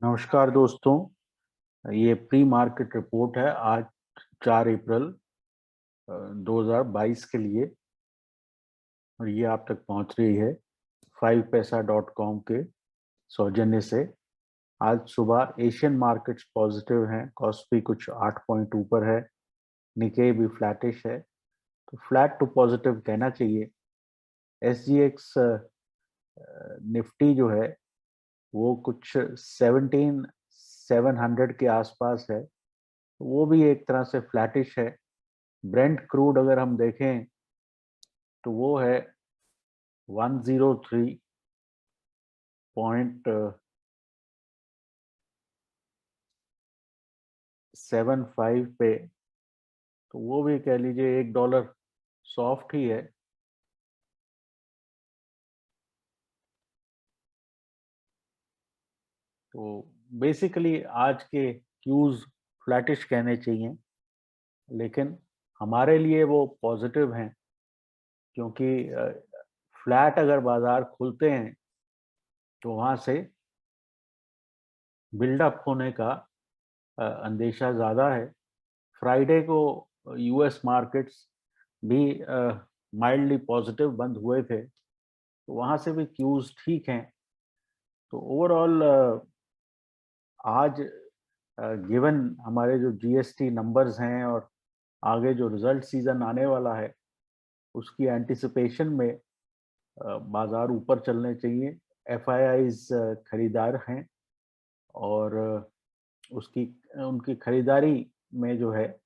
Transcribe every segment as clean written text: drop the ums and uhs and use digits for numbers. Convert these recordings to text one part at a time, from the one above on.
नमस्कार दोस्तों, ये प्री मार्केट रिपोर्ट है आज 4 अप्रैल 2022 के लिए और ये आप तक पहुंच रही है 5paisa.com के सौजन्य से। आज सुबह एशियन मार्केट्स पॉजिटिव हैं, कॉस्पी कुछ 8 पॉइंट ऊपर है, निकेई भी फ्लैटिश है, तो फ्लैट टू पॉजिटिव कहना चाहिए। एसजीएक्स निफ्टी जो है वो कुछ 17,700 के आसपास है, वो भी एक तरह से फ्लैटिश है। ब्रेंट क्रूड अगर हम देखें तो वो है 103.75 पे, तो वो भी कह लीजिए $1 सॉफ्ट ही है। तो बेसिकली आज के क्यूज फ्लैटिश कहने चाहिए, लेकिन हमारे लिए वो पॉजिटिव हैं, क्योंकि फ्लैट अगर बाजार खुलते हैं तो वहां से बिल्डअप होने का अंदेशा ज़्यादा है। फ्राइडे को यूएस मार्केट्स भी माइल्डली पॉजिटिव बंद हुए थे, तो वहाँ से भी क्यूज ठीक हैं। तो ओवरऑल आज गिवन हमारे जो जीएसटी नंबर्स हैं और आगे जो रिजल्ट सीजन आने वाला है, उसकी एंटिसिपेशन में बाजार ऊपर चलने चाहिए। एफआईआईज खरीदार हैं और उसकी उनकी खरीदारी में जो है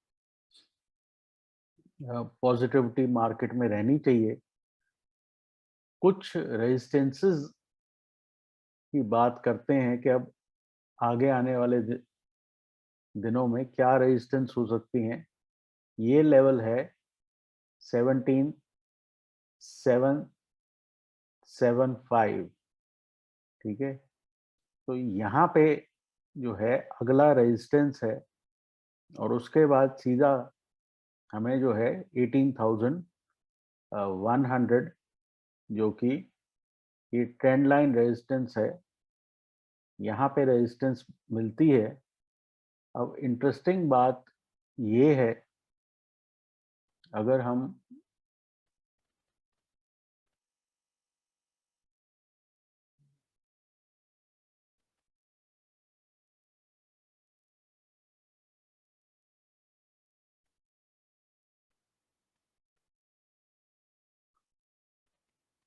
पॉजिटिविटी मार्केट में रहनी चाहिए। कुछ रेजिस्टेंसेस की बात करते हैं कि अब आगे आने वाले दिनों में क्या रेजिस्टेंस हो सकती हैं। ये लेवल है 17,775, ठीक है। तो यहाँ पे जो है अगला रेजिस्टेंस है और उसके बाद सीधा हमें जो है 18,100, जो कि ये ट्रेंड लाइन रेजिस्टेंस है, यहाँ पे रेजिस्टेंस मिलती है। अब इंटरेस्टिंग बात ये है, अगर हम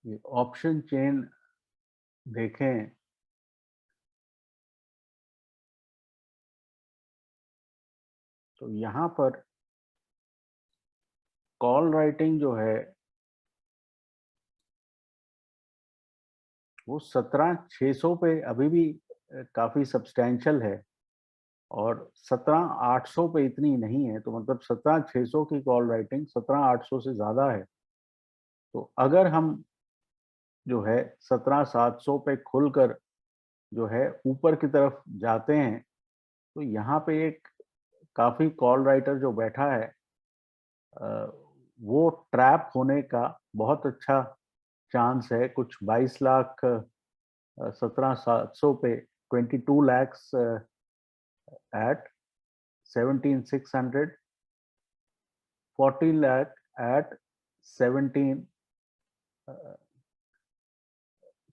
ये ऑप्शन चेन देखें तो यहाँ पर कॉल राइटिंग जो है वो 17,600 पे अभी भी काफी सब्सटैंशियल है और 17,800 पे इतनी नहीं है। तो मतलब 17,600 की कॉल राइटिंग 17,800 से ज्यादा है। तो अगर हम जो है 17,700 पे खुलकर जो है ऊपर की तरफ जाते हैं, तो यहाँ पे एक काफी कॉल राइटर जो बैठा है, वो ट्रैप होने का बहुत अच्छा चांस है। कुछ 22 लाख 17,700 पे 22 lakhs at 17,600, 40 lakh at 17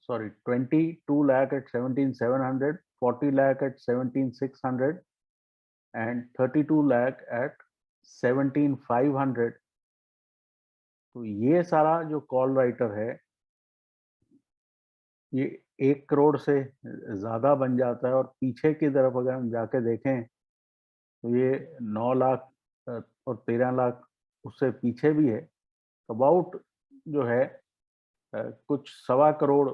sorry 22 lakh at 17,700, 40 lakh at 17,600 and 32 lakh at 17,500। तो ये सारा जो कॉल राइटर है, ये 1 करोड़ से ज्यादा बन जाता है। और पीछे की तरफ अगर हम जाके देखें तो ये 9 लाख और 13 लाख उससे पीछे भी है। अबाउट जो है कुछ 1.25 करोड़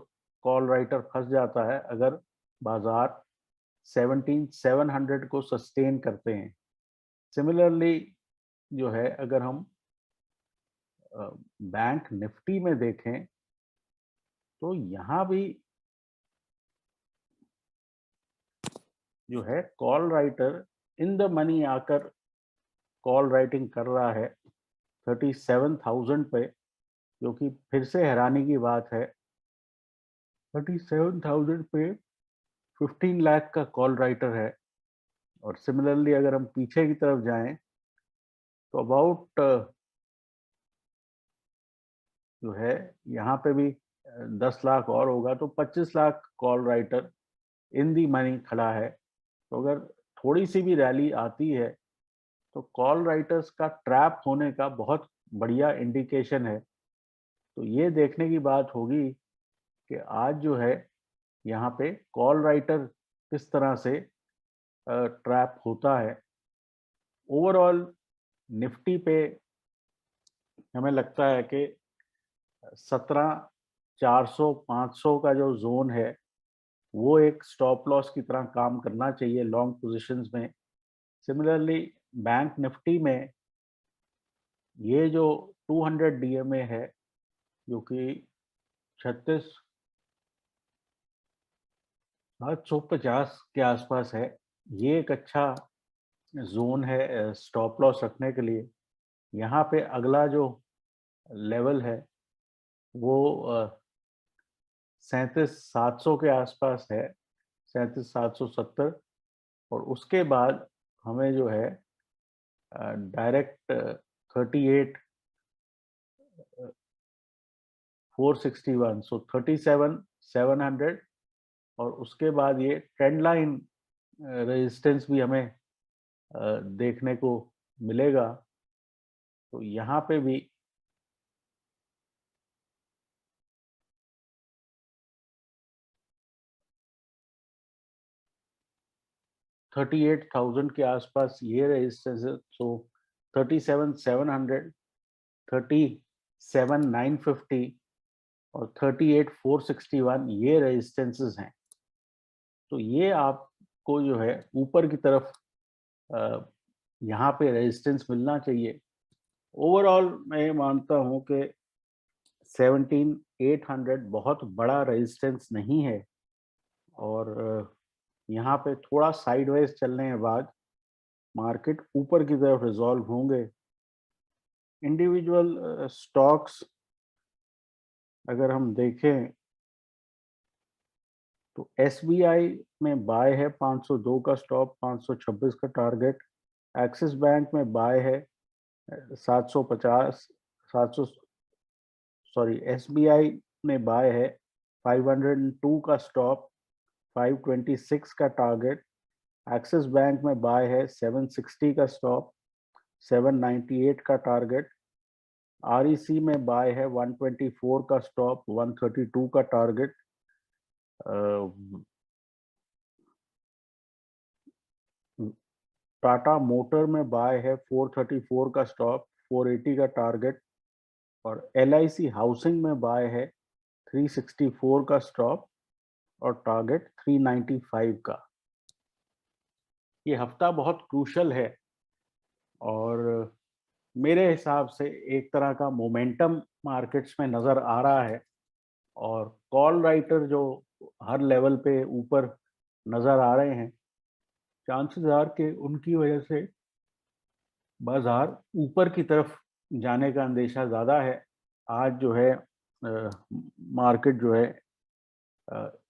कॉल राइटर फंस जाता है अगर बाजार 17,700 को सस्टेन करते हैं। सिमिलरली जो है अगर हम बैंक निफ्टी में देखें तो यहाँ भी जो है call writer in the money आकर कॉल राइटिंग कर रहा है 37,000 पे, जो कि फिर से हैरानी की बात है। 37,000 पे 15 लाख का कॉल राइटर है। और सिमिलरली अगर हम पीछे की तरफ जाएं तो अबाउट जो है यहाँ पे भी 10 लाख और होगा, तो 25 lakh call writer in the money खड़ा है। तो अगर थोड़ी सी भी रैली आती है तो कॉल राइटर्स का ट्रैप होने का बहुत बढ़िया इंडिकेशन है। तो ये देखने की बात होगी कि आज जो है यहाँ पे कॉल राइटर किस तरह से ट्रैप होता है। ओवरऑल निफ्टी पे हमें लगता है कि 17,400 500 का जो जोन है वो एक स्टॉप लॉस की तरह काम करना चाहिए लॉन्ग पोजीशंस में। सिमिलरली बैंक निफ्टी में ये जो 200 डीएमए है जो कि 36,750 के आसपास है, ये एक अच्छा जोन है स्टॉप लॉस रखने के लिए। यहाँ पे अगला जो लेवल है वो 37,700 के आसपास है, 37,770। और उसके बाद हमें जो है डायरेक्ट 38,461, सो 37,700। और उसके बाद ये ट्रेंड लाइन रेजिस्टेंस भी हमें देखने को मिलेगा। तो यहाँ पे भी 38,000 के आसपास ये रेजिस्टेंस है। सो 37,700, 37,950 और 38,461 ये रेजिस्टेंसेस हैं। तो ये आपको जो है ऊपर की तरफ यहाँ पे रेजिस्टेंस मिलना चाहिए। ओवरऑल मैं मानता हूँ कि 17,800 बहुत बड़ा रेजिस्टेंस नहीं है। और यहाँ पे थोड़ा साइडवेज चलने के बाद मार्केट ऊपर की तरफ रिजॉल्व होंगे। इंडिविजुअल स्टॉक्स अगर हम देखें तो एसबीआई में बाय है 502 का स्टॉप, 526 का टारगेट। एक्सिस बैंक में बाय है 750, 700, सॉरी एसबीआई में बाय है 502 का स्टॉप, 526 का टारगेट। एक्सिस बैंक में बाय है 760 का स्टॉप, 798 का टारगेट। आरईसी में बाय है 124 का स्टॉप, 132 का टारगेट। टाटा मोटर में बाय है 434 का स्टॉप, 480 का टारगेट। और एलआईसी हाउसिंग में बाय है 364 का स्टॉप और टारगेट 395 का। ये हफ्ता बहुत क्रूशल है और मेरे हिसाब से एक तरह का मोमेंटम मार्केट्स में नजर आ रहा है। और कॉल राइटर जो हर लेवल पे ऊपर नजर आ रहे हैं, चांसेस आर के उनकी वजह से बाजार ऊपर की तरफ जाने का अंदेशा ज्यादा है। आज जो है मार्केट जो है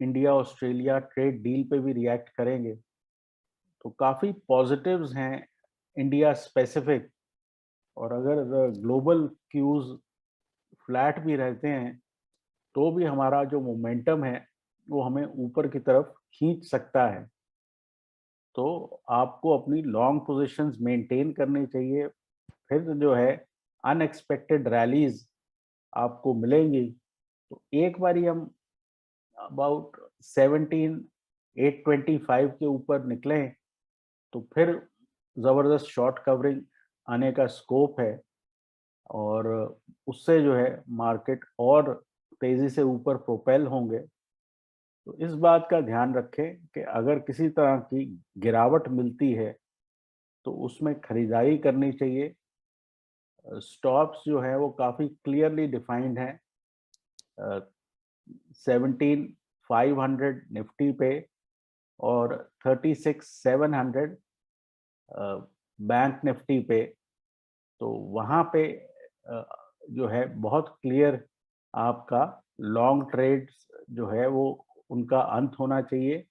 इंडिया ऑस्ट्रेलिया ट्रेड डील पे भी रिएक्ट करेंगे। तो काफी पॉजिटिव्स हैं इंडिया स्पेसिफिक। और अगर ग्लोबल क्यूज फ्लैट भी रहते हैं तो भी हमारा जो मोमेंटम है वो हमें ऊपर की तरफ खींच सकता है। तो आपको अपनी लॉन्ग पोजीशंस मेंटेन करनी चाहिए। फिर जो है अनएक्सपेक्टेड रैलीज आपको मिलेंगी। तो एक बारी हम अबाउट 17,825 के ऊपर निकले तो फिर जबरदस्त शॉर्ट कवरिंग आने का स्कोप है। और उससे जो है मार्केट और तेजी से ऊपर प्रोपेल होंगे। तो इस बात का ध्यान रखें कि अगर किसी तरह की गिरावट मिलती है तो उसमें खरीदारी करनी चाहिए। स्टॉप्स जो है वो काफी क्लियरली डिफाइंड है। 17,500 निफ्टी पे और 36,700 बैंक निफ्टी पे। तो वहाँ पे जो है बहुत क्लियर आपका लॉन्ग ट्रेड्स जो है वो उनका अंत होना चाहिए।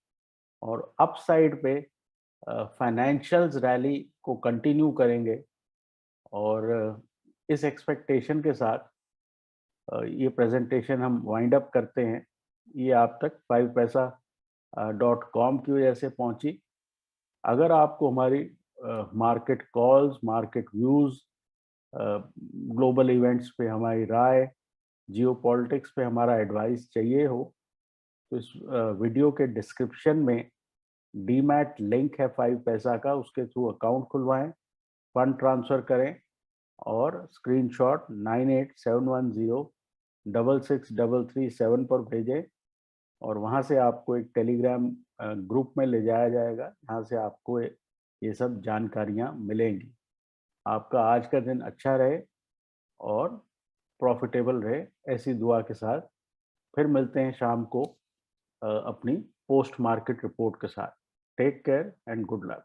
और अपसाइड पे फाइनेंशियल्स रैली को कंटिन्यू करेंगे। और इस एक्सपेक्टेशन के साथ ये प्रेजेंटेशन हम वाइंड अप करते हैं। ये आप तक 5paisa.com की वजह से पहुंची। अगर आपको हमारी market calls, market views, global events पे हमारी राय, जियोपॉलिटिक्स पे हमारा एडवाइस चाहिए हो, तो इस वीडियो के डिस्क्रिप्शन में डीमैट लिंक है 5paisa का, उसके थ्रू अकाउंट खुलवाएं, फंड ट्रांसफर करें और स्क्रीनशॉट 9871066337 पर भेजें और वहां से आपको एक टेलीग्राम ग्रुप में ले जाया जाएगा, जहां से आपको ये सब जानकारियां मिलेंगी। आपका आज का दिन अच्छा रहे और प्रॉफिटेबल रहे, ऐसी दुआ के साथ फिर मिलते हैं शाम को अपनी पोस्ट मार्केट रिपोर्ट के साथ। Take care and good luck.